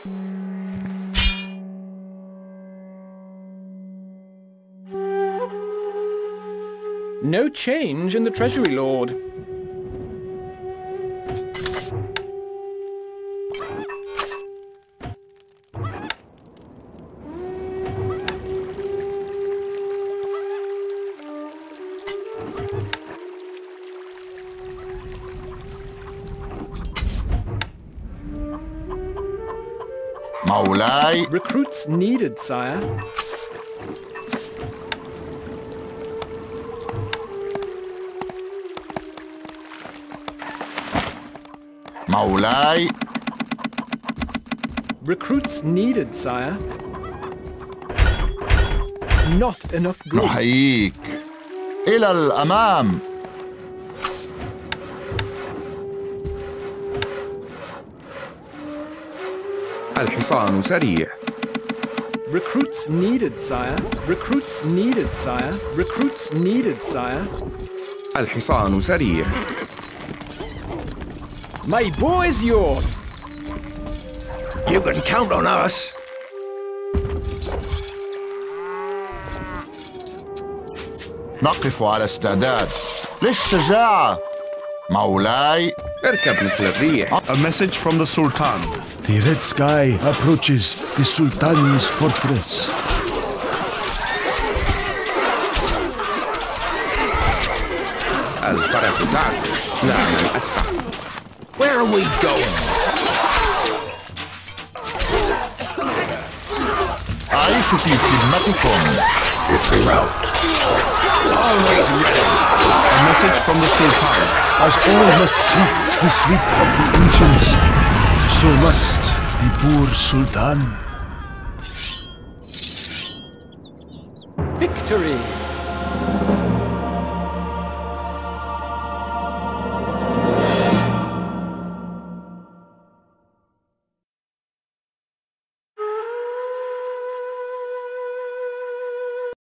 No change in the treasury, Lord. مولاي. Recruits needed, sire. مولاي. Recruits needed, sire. Not enough goods. نحييك. إلى الأمام. الحصان سريع. Recruits needed, sire. Recruits needed, sire. Recruits needed, sire. الحصان سريع. My boy is yours. You can count on us. نقف على استعداد. للشجاعة. مولاي. اركب مثل الريح. A message from the Sultan. The red sky approaches the Sultan's fortress. الفرس تعكس. نعم الأسرع. Where are we going? أعيش في خدمتكم. It's a route. Always ready. A message from the Sultan. As all must seek the sleep of the ancients, so must the poor Sultan. Victory!